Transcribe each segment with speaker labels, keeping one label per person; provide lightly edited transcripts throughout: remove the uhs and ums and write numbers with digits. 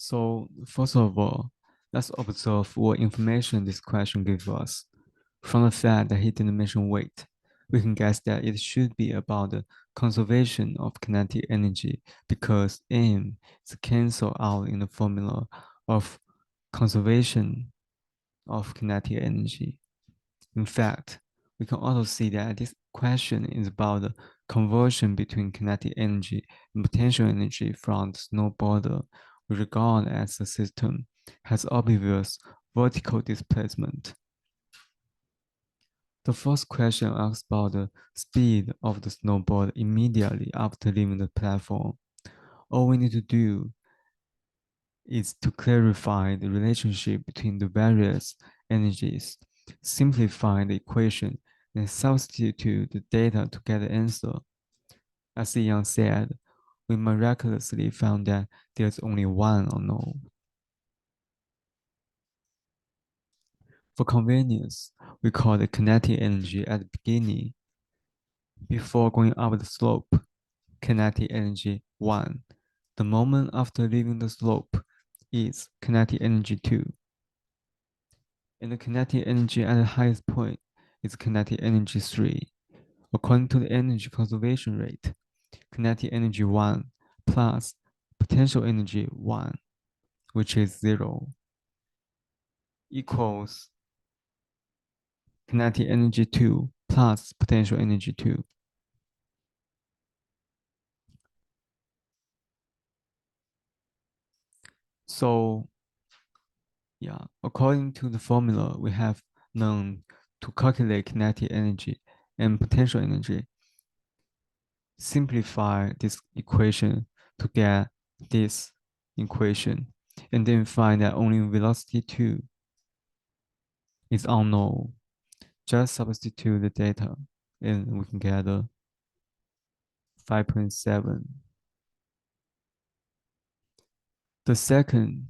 Speaker 1: So, first of all, let's observe what information this question gives us. From the fact that he didn't mention weight, we can guess that it should be about the conservation of kinetic energy because M is cancelled out in the formula of conservation of kinetic energy. In fact, we can also see that this question is about the conversion between kinetic energy and potential energy from the snowboarder we regard as the system has obvious vertical displacement. The first question asks about the speed of the snowboard immediately after leaving the platform. All we need to do is to clarify the relationship between the various energies, simplify the equation, and substitute the data to get the answer. As Yang said, we miraculously found that there's only one unknown. For convenience, we call the kinetic energy at the beginning before going up the slope, kinetic energy 1. The moment after leaving the slope is kinetic energy 2. And the kinetic energy at the highest point is kinetic energy 3. According to the energy conservation rate, kinetic energy 1 plus potential energy 1, which is 0, equals kinetic energy 2 plus potential energy 2. So, yeah, according to the formula we have known to calculate kinetic energy and potential energy, simplify this equation to get this equation, and then find that only velocity 2 is unknown. Just substitute the data and we can get a 5.7. The second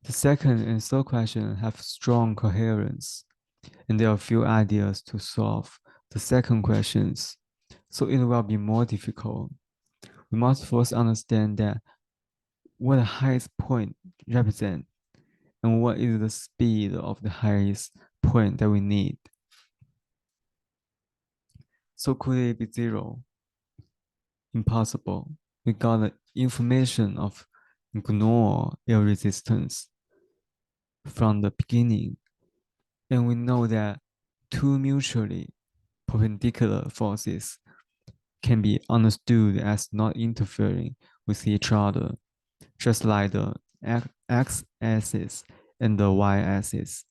Speaker 1: and third question have strong coherence, and there are few ideas to solve the second questions, so it will be more difficult. We must first understand that what the highest point represents and what is the speed of the highest point that we need. So could it be 0? Impossible. We got the information of ignore air resistance from the beginning, and we know that two mutually perpendicular forces can be understood as not interfering with each other, just like the x-axis and the y-axis.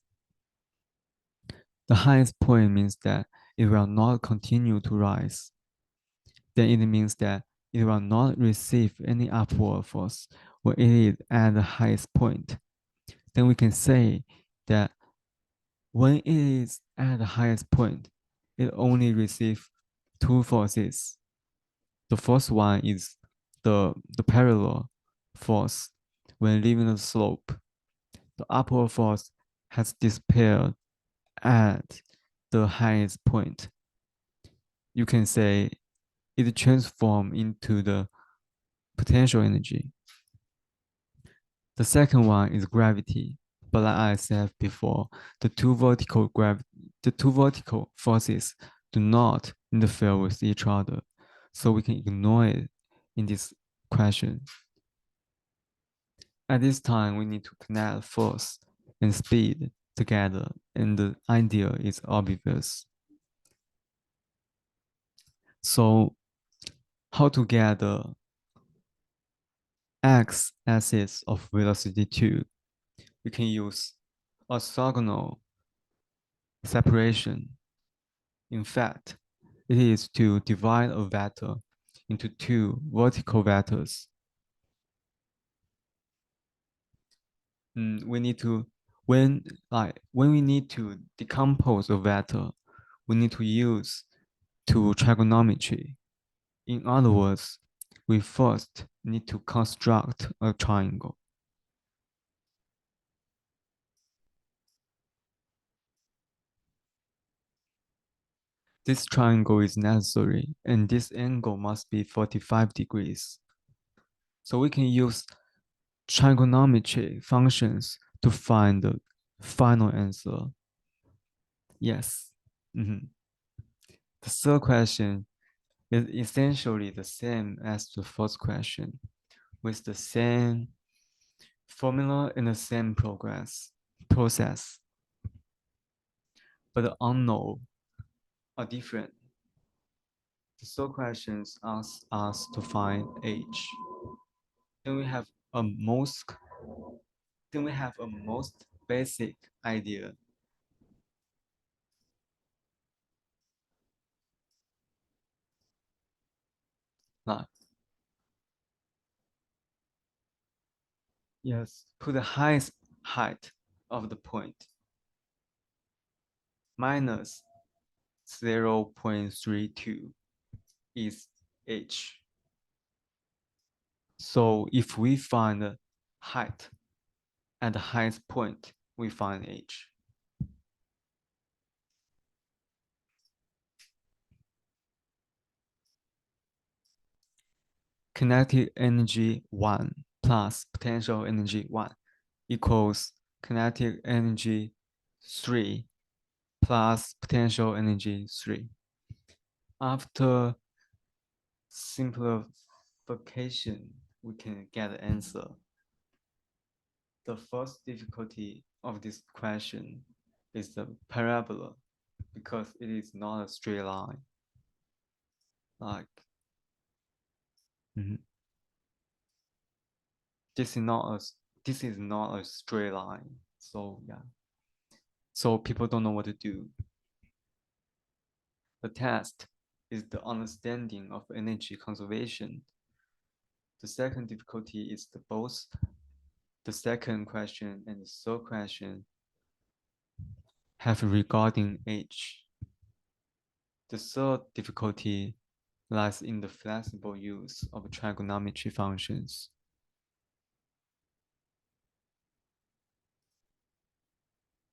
Speaker 1: The highest point means that it will not continue to rise. Then it means that it will not receive any upward force when it is at the highest point. Then we can say that when it is at the highest point, it only receives two forces. The first one is the parallel force when leaving the slope. The upward force has disappeared at the highest point. You can say it transforms into the potential energy. The second one is gravity, but like I said before, the two vertical forces do not interfere with each other, so we can ignore it in this question. At this time, we need to connect force and speed together, and the idea is obvious. So, how to get the x-axis of velocity 2? We can use orthogonal separation. In fact, it is to divide a vector into two vertical vectors. We need to when we need to decompose a vector, we need to use trigonometry. In other words, we first need to construct a triangle. This triangle is necessary, and this angle must be 45 degrees. So we can use trigonometry functions to find the final answer. Yes. Mhm. The third question is essentially the same as the first question, with the same formula and the same process, but the unknown are different. The third questions asks us to find age. Then we have a most then we have a most basic idea. Like, yes, put the highest height of the point minus 0.32 is h. So if we find the height at the highest point, we find h. Kinetic energy 1 plus potential energy 1 equals kinetic energy 3 plus potential energy 3. After simplification, we can get the answer. The first difficulty of this question is the parabola because it is not a straight line. Like, mhm. this is not a straight line. So yeah. So people don't know what to do. The test is the understanding of energy conservation. The second difficulty is both the second question and the third question have regarding age. The third difficulty lies in the flexible use of trigonometry functions.